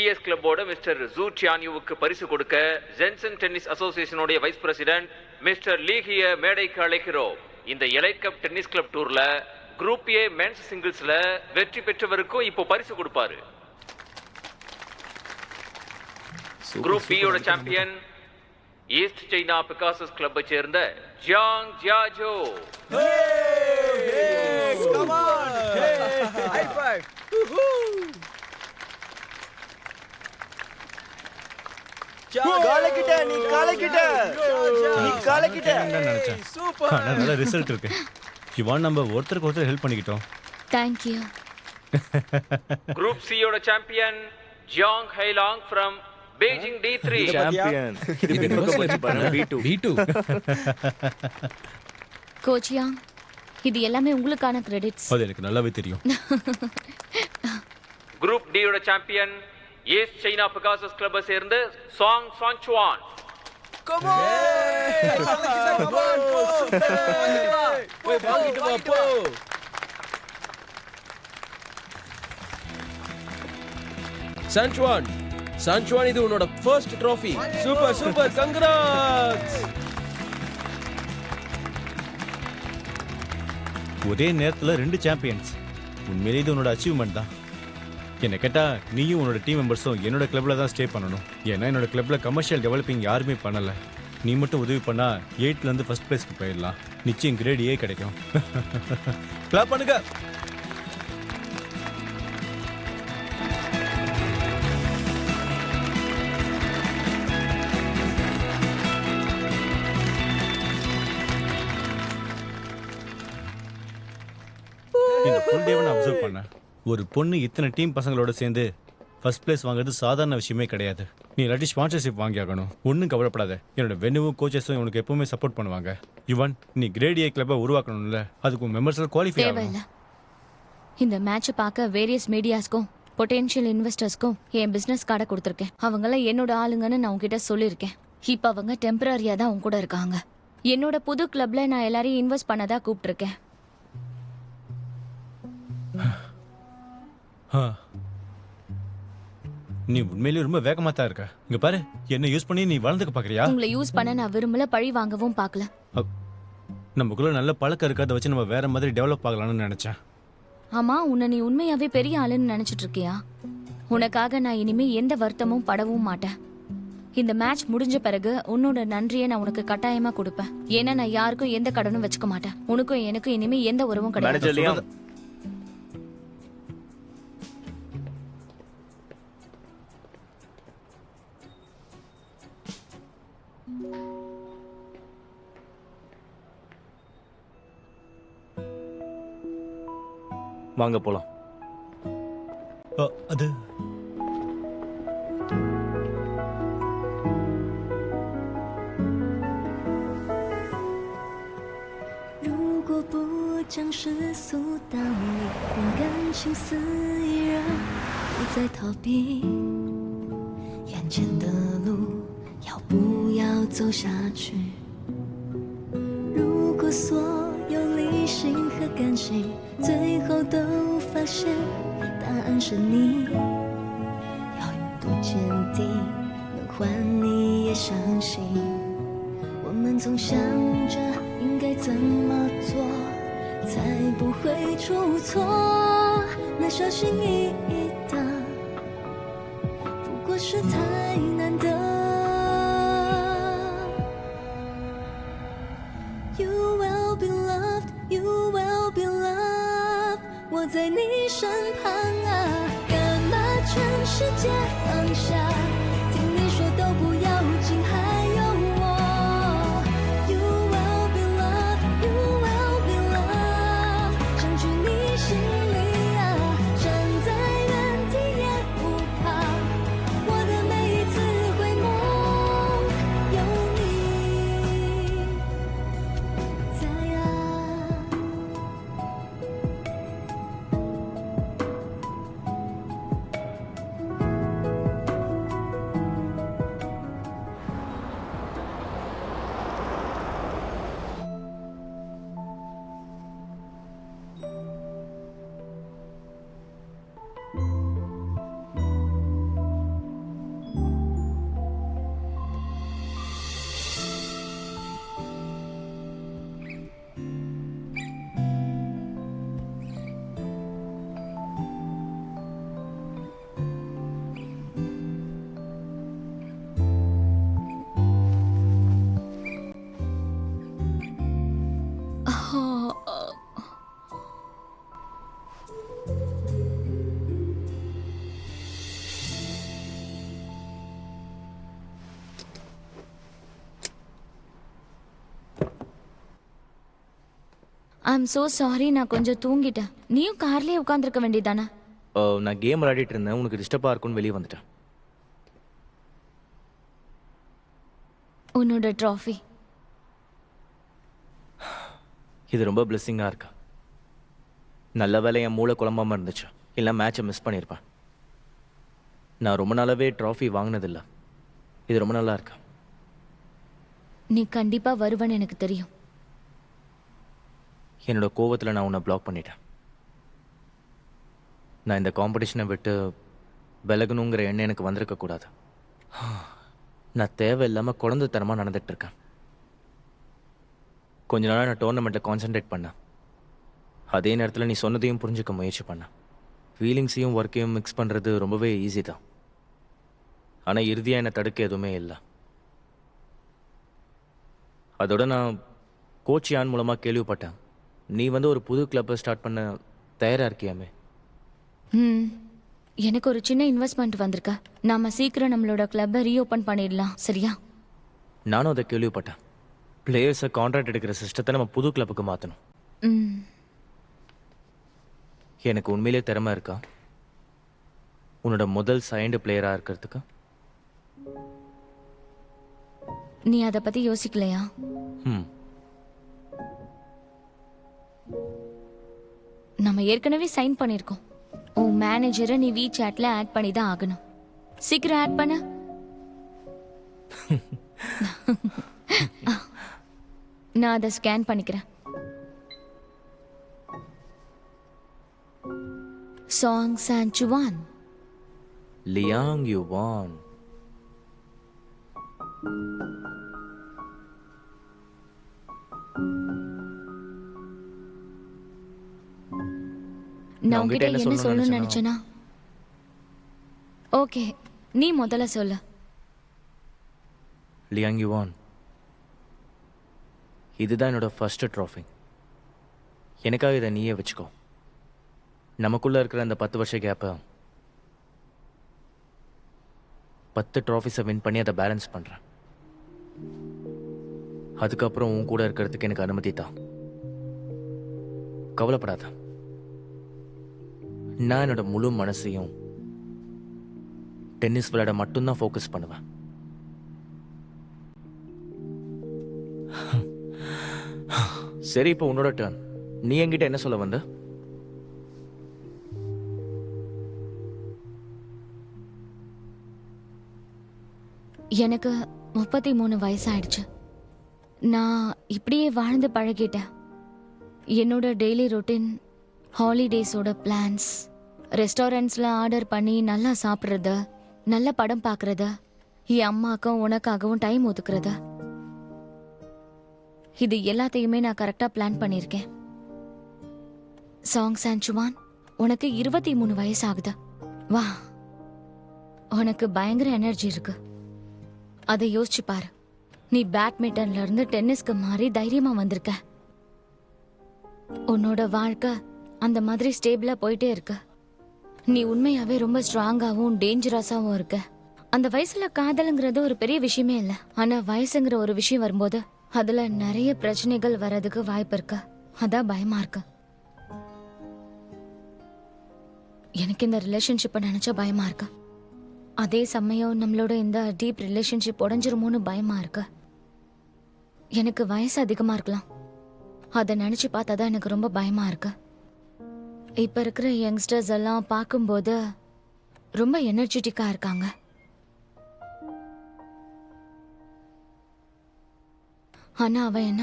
S6: சிஎஸ் கிளப்போட மிஸ்டர் ஜூ சியான்யூவுக்கு பரிசு கொடுக்க ஜென்சன் டென்னிஸ் அசோசியேஷனுடைய வைஸ் பிரசிடென்ட் மிஸ்டர் லீஹிய மேடைக்கு அழைக்கிறோம். இந்த எலைட் கப் டென்னிஸ் கிளப் டூர்ல குரூப் ஏ மென்ஸ் சிங்கிள்ஸ்ல வெற்றி பெற்றவருக்கும் இப்போ பரிசு கொடுப்பாரு. குரூப் பி யோட சாம்பியன் ஈஸ்ட் சைனா பிகாசஸ் கிளப்பை சேர்ந்த ஜியாங் ஜியாஜோ.
S7: காலக்கிட்ட நீ காலக்கிட்ட நீ காலக்கிட்ட
S8: நினைச்சேன். ஆனா நல்ல ரிசல்ட் இருக்கு. இவான் நம்ம ஒருத்தருக்கு ஒருத்தர் ஹெல்ப் பண்ணிக்கிட்டோம்.
S5: தேங்க்யூ.
S6: குரூப் சி யோட champion Jiang Hailong from Beijing D3.
S7: Champion இது பின்பக்கம் வச்சு பாருங்க B2.
S3: B2.
S5: கோச்சியா, இது எல்லாமே உங்களுக்கான கிரெடிட்ஸ்.
S8: அது எனக்கு நல்லாவே தெரியும்.
S6: குரூப் டி யோட சாம்பியன் ஈஸ்ட் சைனா பிகாசஸ் கிளப்பை சேர்ந்த சாங் சான்சுவான்.
S3: சான்சுவான், சான்சுவான், இது உன்னோட first trophy. Super super, congrats.
S8: ஒரே நேரத்துல 2 சாம்பியன்ஸ். உண்மையிலேயே இது உன்னோட அச்சீவ்மெண்ட் தான். என்ன கேட்டா நீயும் உன்னோட டீம் மெம்பர்ஸும் என்னோட கிளப்ல தான் ஸ்டே பண்ணணும். ஏன்னா என்னோட கிளப்ல கமர்ஷியல் டெவலப்பிங் யாருமே பண்ணல. நீ மட்டும் உதவி பண்ணா 8ல இருந்து ஃபர்ஸ்ட் பிளேஸ்க்கு போயிடலாம். நிச்சயம் கிரேட் ஏ கிடைக்கும். கிளாப் பண்ணுங்க. இந்த ஃபுல் டேவை நான் அப்சர்வ் பண்ணேன். ஒரு பொண்ணு இத்தனை டீம் பசங்களோட சேர்ந்து ஃபர்ஸ்ட் பிளேஸ் வாங்குறது சாதாரண விஷயமே கிடையாது. நீ இல்லாட்டி ஸ்பான்சர்ஷிப் வாங்கி ஆகணும். ஒன்றும் கவலைப்படாத. என்னோட வென்னுவும் கோச்சஸும் உனக்கு எப்பவுமே சப்போர்ட் பண்ணுவாங்க. யுவன், நீ கிரேட் ஏ கிளப்பை உருவாக்கணும்ல, அதுக்கு மெம்பர்ஸ்ல குவாலிஃபை
S5: தேவையில்ல.
S8: ஆகணும்.
S5: இந்த மேட்சை பார்க்க வேரியஸ் மீடியாஸ்க்கும் பொட்டென்ஷியல் இன்வெஸ்டர்ஸ்க்கும் என் பிசினஸ் கார்டை கொடுத்துருக்கேன். அவங்களாம் என்னோட ஆளுங்கன்னு நான் உங்ககிட்ட சொல்லியிருக்கேன். இப்போ அவங்க டெம்பரரியா தான் உங்க கூட இருக்காங்க. என்னோட புது கிளப்ல நான் எல்லாரையும் இன்வெஸ்ட் பண்ணதா கூப்பிட்டுருக்கேன்.
S8: நீ உண்மையிலேயே ரொம்ப வேகமா தான் இருக்க. இங்க பாரு, என்ன யூஸ் பண்ணி நீ வளர்ந்துக்க பாக்குறியா?
S5: உங்களை யூஸ் பண்ண நான் விரும்பல, பழி வாங்கவும் பார்க்கல.
S8: நமக்குள்ள நல்ல பழக்கம் இருக்கு. அதை வச்சு நம்ம வேற மாதிரி டெவலப் ஆகலாம்னு நினைச்சேன்.
S5: ஆமா, உன்னை நீ உண்மையாவே பெரிய ஆளுன்னு நினைச்சிட்டு இருக்கியா? உனக்காக நான் இனிமே எந்த வருத்தமும் படவும் மாட்டேன். இந்த மேட்ச் முடிஞ்ச பிறகு உன்னோட நன்றியை நான் உனக்கு கட்டாயமா கொடுப்பேன். ஏன்னா நான் யாருக்கும் எந்த கடனும் வச்சுக்க மாட்டேன். உனக்கும் எனக்கும் இனிமே எந்த உறவும் கிடையாது.
S7: மேனேஜர் லியாங், வாங்க போலாம்.
S8: அது
S10: 如果不将世俗当理，让感情肆意，让不再逃避，眼前的路要不要走下去？如果所有理性和感性最后都发现答案是你，要有多坚定，能换你也相信。我们总想着应该怎么做才不会出错，那小心翼翼的不过是太难得。You will be loved, you will be loved， 我在你身旁啊，干嘛全世界放下，听你说都不要紧，还有我。You will be loved, you will be loved， 想去你心里啊，站在原地也不怕，我的每一次回眸有你在啊。
S5: ஐம் so sorry, நான் கொஞ்சம் தூங்கிட்டேன். நீயும் கார்லயே உட்காந்துருக்க வேண்டியதானே?
S7: நான் கேம் விளையாடிட்டு இருந்தேன், உனக்கு டிஸ்டர்பாக இருக்கும்னு வெளியே வந்துட்டேன்.
S5: உன்னோட ட்ராஃபி.
S7: இது ரொம்ப பிளெஸ்ஸிங்காக இருக்கா. நல்ல வேலை என் மூளை குழம்பாமல் இருந்துச்சு, இல்லை மேட்சை மிஸ் பண்ணியிருப்பேன். நான் ரொம்ப நாளாவே ட்ராஃபி வாங்கினதில்லை. இது ரொம்ப நல்லா இருக்கா.
S5: நீ கண்டிப்பா வருவன்னு எனக்கு தெரியும்.
S7: என்னோட கோவத்தில் நான் உன்னை பிளாக் பண்ணிட்டேன். நான் இந்த காம்படிஷனை விட்டு விலகணுங்கிற எண்ணம் எனக்கு வந்திருக்கக்கூடாது. நான் தேவையில்லாமல் குழந்தைத்தனமாக நடந்துட்டு இருக்கேன். கொஞ்ச நாளாக நான் டோர்னமெண்ட்டில் கான்சென்ட்ரேட் பண்ணேன். அதே நேரத்தில் நீ சொன்னதையும் புரிஞ்சுக்க முயற்சி பண்ணேன். ஃபீலிங்ஸையும் ஒர்க்கையும் மிக்ஸ் பண்ணுறது ரொம்பவே ஈஸி தான். ஆனால் இறுதியாக என்னை தடுக்க எதுவுமே இல்லை. அதோட நான் கோச் யான் மூலமாக கேள்விப்பட்டேன், நீ ஒரு புது கிளப்பை ஸ்டார்ட் பண்ண தயாராக இருக்கியாமே.
S5: எனக்கு ஒரு சின்ன இன்வெஸ்ட்மெண்ட் வந்திருக்கா. நாம சீக்கிரம் நம்மளோட கிளப்பை ரீஓப்பன் பண்ணிடலாம், சரியா?
S7: நானும் அதை கேள்விப்பட்டேன். பிளேயர்ஸை கான்ட்ராக்ட் எடுக்கிற சிஸ்டத்தை நம்ம புது கிளப்புக்கு மாற்றணும். எனக்கு உண்மையிலே திறமை இருக்கா உன்னோட முதல் சைன்டு பிளேயராக இருக்கிறதுக்கு?
S5: நீ அதை பத்தி யோசிக்கலையா? நம்ம ஏற்கனவே சைன் பண்ணிருக்கோம். உன் மேனேஜரை நீ WeChatல ஆட் பண்ணி தான் ஆகணும். சீக்கிரம் ஆட் பண்ண. நான் அதை ஸ்கேன் பண்ணிக்கிறேன். சாங் சான்சுவான்.
S7: Liang Yuan.
S5: நான் உங்ககிட்ட என்ன சொல்லணும்னு நினைச்சேனா? ஓகே, நீ முதல்ல சொல்லு.
S7: லியாங் யுவான், இதுதான் என்னோட ஃபர்ஸ்ட் ட்ராஃபி. எனக்காக இதை நீயே வச்சுக்கோ. நமக்குள்ள இருக்கிற அந்த 10 வருஷ கேப்பை 10 ட்ராஃபிஸை வின் பண்ணி அதை பேலன்ஸ் பண்ணுறேன். அதுக்கப்புறம் உன் கூட இருக்கிறதுக்கு எனக்கு அனுமதி தான். கவலைப்படாத. நான் என்னோட முழு மனசையும் டென்னிஸ் விளையாட மட்டும்தான் ஃபோக்கஸ் பண்ணுவேன். சரி, இப்போ உன்னோட டர்ன். நீ என்கிட்ட என்ன சொல்ல வந்த?
S5: எனக்கு 33 வயசாயிடுச்சு. நான் இப்படியே வாழ்ந்து பழகிட்டேன். என்னோட டெய்லி ரொட்டீன், ஹாலிடேஸோட பிளான்ஸ், ரெஸ்டாரண்ட்ஸில் ஆர்டர் பண்ணி நல்லா சாப்பிட்றது, நல்ல படம் பார்க்குறது, என் அம்மாக்கும் உனக்காகவும் டைம் ஒதுக்குறது, இது எல்லாத்தையுமே நான் கரெக்டாக பிளான் பண்ணியிருக்கேன். சாங் சான்சுவான், உனக்கு 23 வயசாகுது. வா, உனக்கு பயங்கர எனர்ஜி இருக்கு. அதை யோசிச்சு பாரு. நீ பேட்மிண்டன்ல இருந்து டென்னிஸ்க்கு மாறி தைரியமா வந்திருக்க. உன்னோட வாழ்க்கை அந்த மாதிரி ஸ்டேபிளா போயிட்டே இருக்க. நீ உண்மையாவே ரொம்ப ஸ்ட்ராங்காவும் டேஞ்சரஸாவும் இருக்க. அந்த வயசுல காதலுங்கிறது ஒரு பெரிய விஷயமே இல்லை. ஆனா வயசுங்கிற ஒரு விஷயம் வரும்போது அதுல நிறைய பிரச்சனைகள் வர்றதுக்கு வாய்ப்பு இருக்கு. அதான் பயமா இருக்கு. எனக்கு இந்த ரிலேஷன்ஷிப்பை நினைச்சா பயமா இருக்கு. அதே சமயம் நம்மளோட இந்த டீப் ரிலேஷன்ஷிப் உடஞ்சிருமோன்னு பயமா இருக்கு. எனக்கு வயசு அதிகமா இருக்கலாம். அதை நினைச்சு பார்த்தாதான் எனக்கு ரொம்ப பயமா இருக்கு. இப்ப இருக்கிற யங்ஸ்டர்ஸ் எல்லாம் பார்க்கும்போது ரொம்ப எனர்ஜெட்டிக்கா இருக்காங்க. ஆனா அவன் என்ன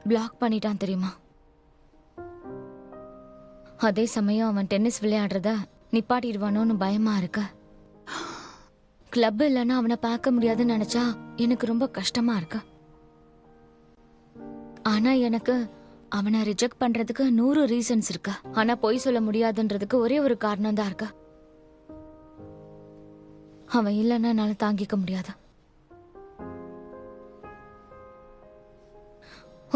S5: பிளாக் பண்ணிட்டான் தெரியுமா? அதே சமயம் அவன் டென்னிஸ் விளையாடுறத நிப்பாட்டிடுவானோன்னு பயமா இருக்கு. கிளப் இல்லைன்னா அவனை பார்க்க முடியாதுன்னு நினைச்சா எனக்கு ரொம்ப கஷ்டமா இருக்கு. ஆனா எனக்கு அவனை ரிஜெக்ட் பண்றதுக்கு 100 ரீசன்ஸ் இருக்கு. ஆனா பொய் சொல்ல முடியாதுன்றதுக்கு ஒரே ஒரு காரணம் தான் இருக்கு. அவன் இல்லைன்னா என்னால தாங்கிக்க முடியாது.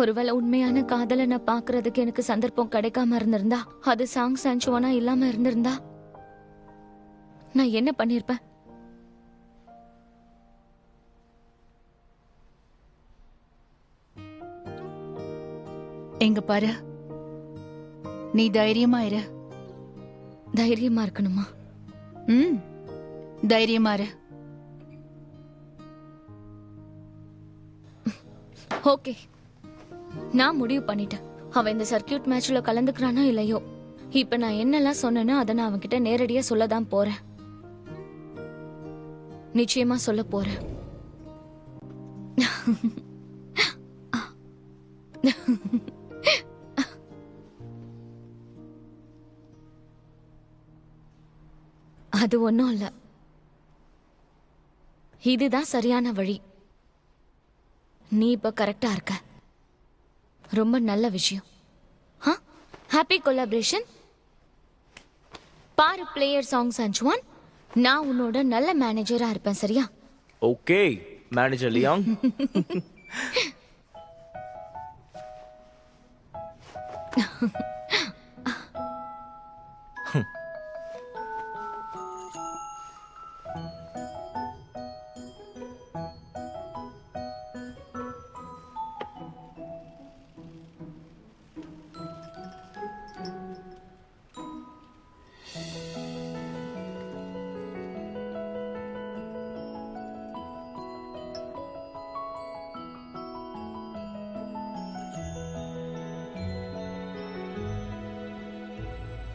S5: ஒருவேளை உண்மையான காதலை நான் பாக்குறதுக்கு எனக்கு சந்தர்ப்பம் கிடைக்காம இருந்திருந்தா, அது சாங் சான்சுவானா இல்லாம இருந்திருந்தா நான் என்ன பண்ணிருப்பேன்?
S11: எங்க பாரு, நீ தைரியமா இரு.
S5: தைரியமா இருக்கணுமா?
S11: ம், தைரியமா இரு.
S5: ஓகே, நான் முடிவு பண்ணிட்டேன். அவன் இந்த சர்க்கியூட் மேட்ச்ல கலந்துக்கிறானோ இல்லையோ, இப்ப நான் என்னெல்லாம் சொன்னேனோ அதை நான் அவன்கிட்ட நேரடியா சொல்லதான் போறேன். நிச்சயமா சொல்ல போறேன். அது ஒண்ணும் இல்ல, இதுதான் சரியான வழி. நீ இப்ப கரெக்டா இருக்க. ரொம்ப நல்ல விஷயம். Happy collaboration. பாரு பிளேயர் சாங்ஸ் அஞ்சுவான், நான் உன்னோட நல்ல மேனேஜரா இருப்பேன். சரியா?
S7: Okay manager Leong.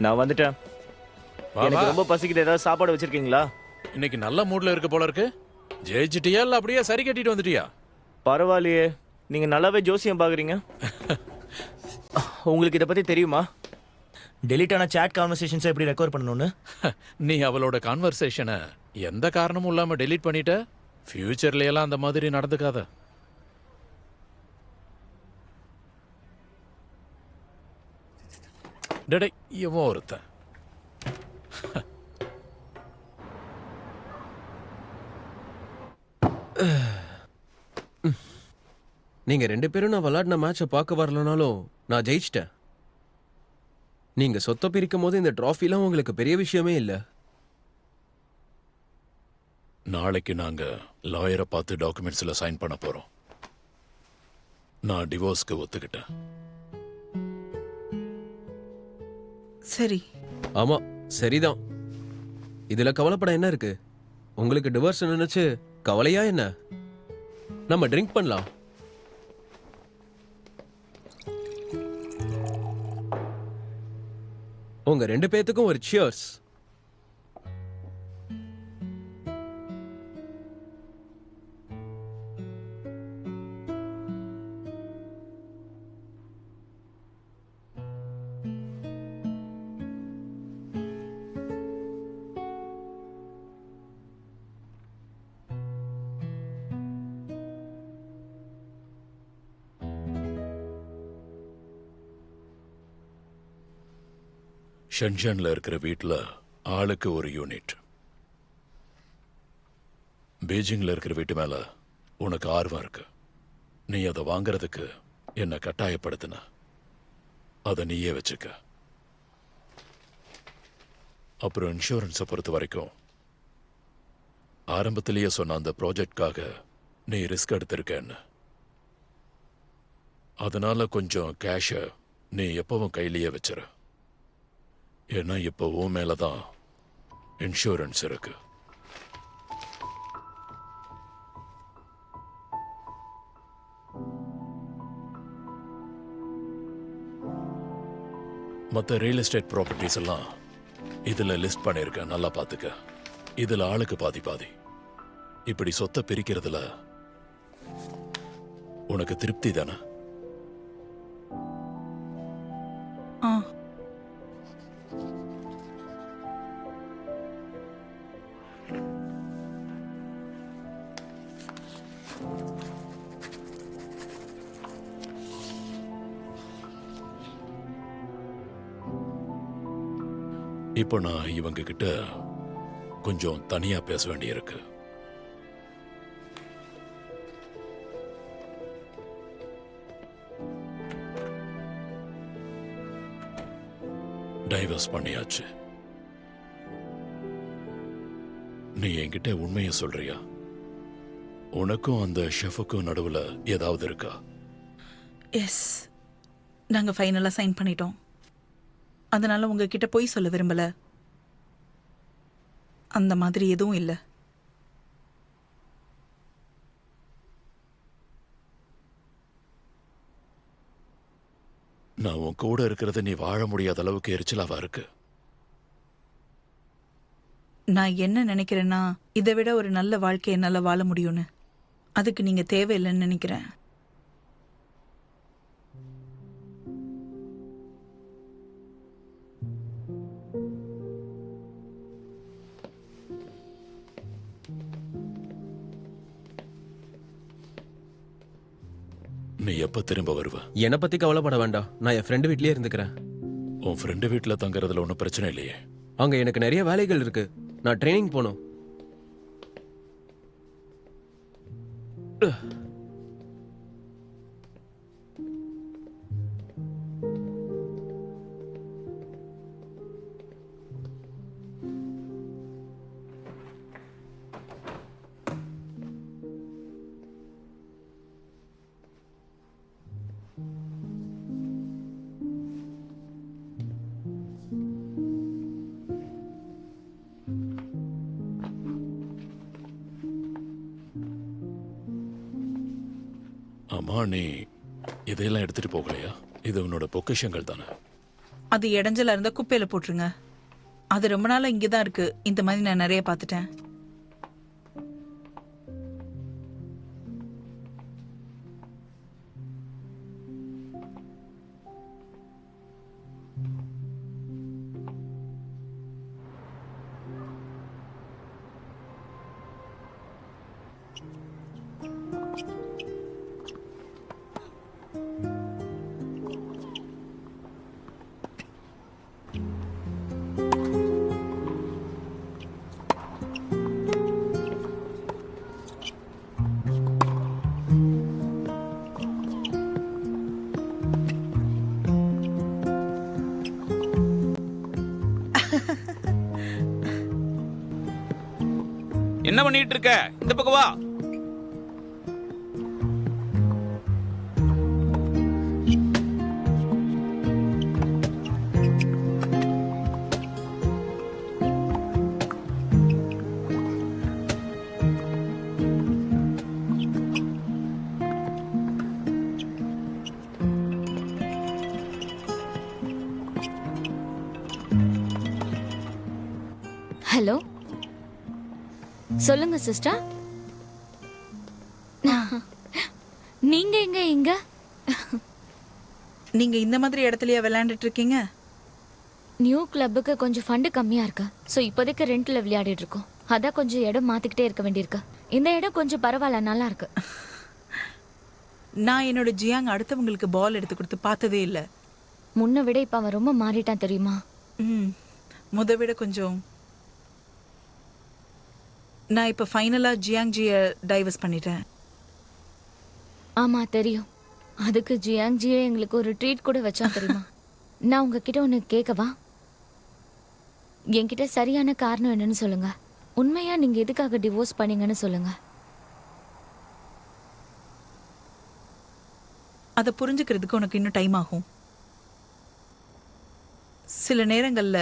S7: நான் வந்துட்டேன். எனக்கு ரொம்ப பசிக்குது, ஏதாவது சாப்பாடு வச்சிருக்கீங்களா?
S4: இன்னைக்கு நல்ல மூட்ல இருக்க போல இருக்கு. ஜெயிச்சிட்டியா இல்ல அப்படியே சரி கட்டிட்டு வந்துட்டியா?
S7: பரவாயில்லையே, நீங்க நல்லாவே ஜோசியம் பாக்குறீங்க. உங்களுக்கு இதை பத்தி தெரியுமா? டெலிட் ஆன சாட் கான்வர்சேஷன்ஸ் எப்படி ரெக்கவர் பண்ணணும்னு?
S4: நீ அவளோட கான்வர்சேஷனை எந்த காரணமும் இல்லாம டெலீட் பண்ணிட்ட. ஃபியூச்சர்ல எல்லாம் அந்த மாதிரி நடந்துக்காத. டேய், இவன் ஒருத்தன்.
S3: நீங்க 2 பேரும் நான் விளையாடின மேட்சை பார்க்க வரலனாலும் நான் ஜெயிச்சிட்டேன். நீங்க சொத்தை பிரிக்கும் போது இந்த ட்ராஃபிலாம் உங்களுக்கு பெரிய விஷயமே இல்ல.
S4: நாளைக்கு நாங்க லாயரை பார்த்து டாக்குமெண்ட்ஸ்ல சைன் பண்ண போறோம். நான் டிவோர்ஸ்க்கு ஒத்துக்கிட்டேன்.
S1: சரி.
S3: ஆமா, சரிதான். இதுல கவலைப்பட என்ன இருக்கு? உங்களுக்கு டிவோர்ஸ் நினைச்சு கவலையா என்ன? நம்ம ட்ரிங்க் பண்ணலாம். உங்க 2 பேத்துக்கும் ஒரு சியர்ஸ்.
S4: ஷென்ஷன்ல இருக்கிற வீட்டில் ஆளுக்கு ஒரு யூனிட். பீஜிங்ல இருக்கிற வீட்டு மேல உனக்கு ஆர்வம் இருக்கு. நீ அதை வாங்குறதுக்கு என்ன கட்டாயப்படுத்தின. அதை நீயே வச்சுக்க. அப்புறம் இன்சூரன்ஸை பொறுத்த வரைக்கும் ஆரம்பத்திலேயே சொன்ன அந்த ப்ராஜெக்ட்காக நீ ரிஸ்க் எடுத்திருக்கேன்னு. அதனால கொஞ்சம் கேஷை நீ எப்பவும் கையிலேயே வச்சிரு. ஏன்னா இப்போ உன் மேலதான் இன்சூரன்ஸ் இருக்கு. மற்ற ரியல் எஸ்டேட் ப்ராப்பர்ட்டிஸ் எல்லாம் இதுல லிஸ்ட் பண்ணிருக்கேன். நல்லா பாத்துக்க. இதுல ஆளுக்கு பாதி பாதி. இப்படி சொத்தை பிரிக்கிறதுல உனக்கு திருப்தி தானே?
S1: ஆ.
S4: இப்போ நான் இவங்க கிட்ட கொஞ்சம் தனியா பேச வேண்டியிருக்கு. டைவர்ஸ் பண்ணியாச்சு. நீ என்கிட்ட உண்மையை சொல்றியா? உனக்கும் அந்த ஷெஃபுக்கும் நடுவுல ஏதாவது இருக்கா?
S1: எஸ், நாங்க ஃபைனலா சைன் பண்ணிட்டோம். அதனால உங்ககிட்ட போய் சொல்ல விரும்பல. அந்த மாதிரி எதுவும் இல்லை.
S4: நான் உன் கூட இருக்கிறது நீ வாழ முடியாத அளவுக்கு எரிச்சலாவா இருக்கு.
S1: நான் என்ன நினைக்கிறேன்னா, இதை விட ஒரு நல்ல வாழ்க்கை என்னால வாழ முடியும்னு. அதுக்கு நீங்க தேவையில்லைன்னு நினைக்கிறேன்.
S4: நீ எப்ப திரும்ப வருவ?
S3: என்னை பத்தி கவலைப்பட வேண்டாம், நான் என் ஃப்ரெண்டு வீட்லயே இருந்துக்கிறேன்.
S4: உன் ஃப்ரெண்டு வீட்டுல தங்குறதுல ஒன்றும் பிரச்சனை இல்லையே?
S3: அங்க எனக்கு நிறைய வேலைகள் இருக்கு, நான் ட்ரைனிங் போகணும்.
S4: அம்மா, நீ இதையெல்லாம் எடுத்துட்டு போகலையா? இது உன்னோட பொக்கிஷங்கள் தானே.
S1: அது இடைஞ்சலா இருந்தா குப்பையில போட்டுருங்க. அது ரொம்ப நாளா இங்கதான் இருக்கு. இந்த மாதிரி நான் நிறைய பார்த்துட்டேன்.
S9: என்ன பண்ணிட்டு இருக்க? இந்த பக்கம் வா.
S5: ஹலோ, சொல்லுங்க சிஸ்டர். நீங்க எங்க இங்க?
S1: நீங்க இந்த மாதிரி இடத்துலயா விளையாண்டுட்டு இருக்கீங்க?
S5: நியூ கிளப்புக்கு கொஞ்சம் ஃபண்டு கம்மியா இருக்கு. ஸோ இப்போதைக்கு ரெண்ட்ல விளையாடிட்டு இருக்கோம். அதான் கொஞ்சம் இடம் மாத்திக்கிட்டே இருக்க வேண்டியிருக்கு. இந்த இடம் கொஞ்சம் பரவாயில்ல, நல்லா இருக்கு.
S1: நான் என்னோட ஜியாங் அடுத்தவங்களுக்கு பால் எடுத்து கொடுத்து பார்த்ததே இல்லை.
S5: முன்ன விட இப்ப அவன் ரொம்ப மாறிட்டான் தெரியுமா?
S1: முத விட கொஞ்சம். நான் இப்ப ஃபைனலா ஜியாங்ஜியை டைவர்ஸ் பண்ணிட்டேன்.
S5: ஆமா தெரியும். அதுக்கு ஜியாங்ஜியே எங்களுக்கு ஒரு ட்ரீட் கூட வச்சா தெரியுமா? நான் உங்ககிட்ட ஒன்று கேட்கவா? என்கிட்ட சரியான காரணம் என்னன்னு சொல்லுங்க. உண்மையா நீங்க எதுக்காக டிவோர்ஸ் பண்ணீங்கன்னு சொல்லுங்க.
S1: அதை புரிஞ்சுக்கிறதுக்கு உனக்கு இன்னும் டைம் ஆகும். சில நேரங்கள்ல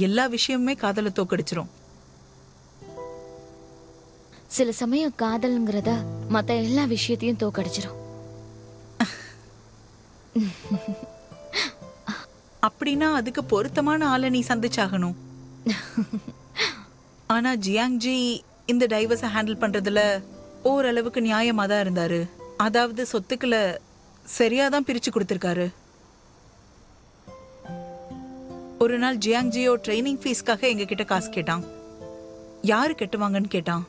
S1: எல்லா விஷயமுமே காதலை தோக்கடிச்சிரும்.
S5: சில சமயம் காதல்ங்கிறத மத்த எல்லா விஷயத்தையும் தோக்கடிச்சிரும்.
S1: அப்படின்னா அதுக்கு பொருத்தமான ஆளை நீ சந்திச்சாகணும். ஆனா ஜியாங்ஜி இந்த டைவர்ஸை ஹேண்டில் பண்றதுல ஓரளவுக்கு நியாயமா தான் இருந்தாரு. அதாவது சொத்துக்களை சரியாதான் பிரிச்சு கொடுத்திருக்காரு. ஒரு நாள் ஜியாங்ஜியோ ட்ரைனிங் ஃபீஸ்க்காக எங்க கிட்ட காசு கேட்டான். யாரு கட்டுவாங்கன்னு கேட்டான்.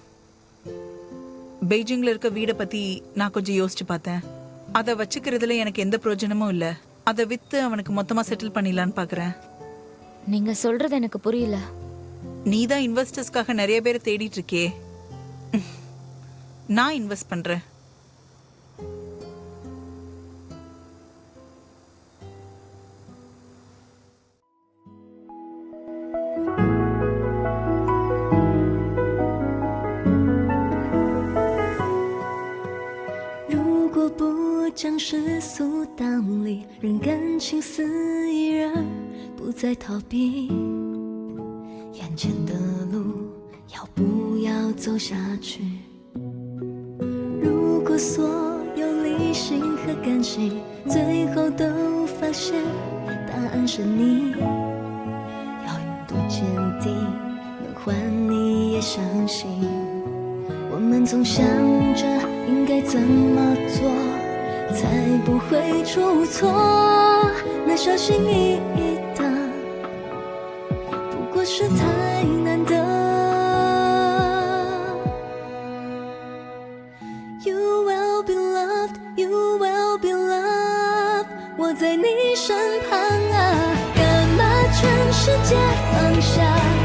S1: பெய்ஜிங்ல இருக்க வீடை பத்தி நான் கொஞ்சம் யோசிச்சு பார்த்தேன். அதை வச்சுக்கிறதுல எனக்கு எந்த பிரயோஜனமும் இல்லை. அதை வித்து அவனுக்கு மொத்தமா செட்டில் பண்ணிடலான்னு பாக்குறேன்.
S5: நீங்க சொல்றது எனக்கு புரியல.
S1: நீ தான் இன்வெஸ்டர்ஸ்க்காக நிறைய பேரை தேடிட்டு இருக்கே. நான் இன்வெஸ்ட் பண்றேன்.
S10: 世俗道理，让感情肆意而不再逃避。眼前的路要不要走下去？如果所有理性和感性最后都发现答案是你，要有多坚定能换你也相信。我们总想着应该怎么做才不会出错，那小心翼翼的不过是太难得。 You will be loved, you will be loved， 我在你身旁啊，干嘛全世界放下？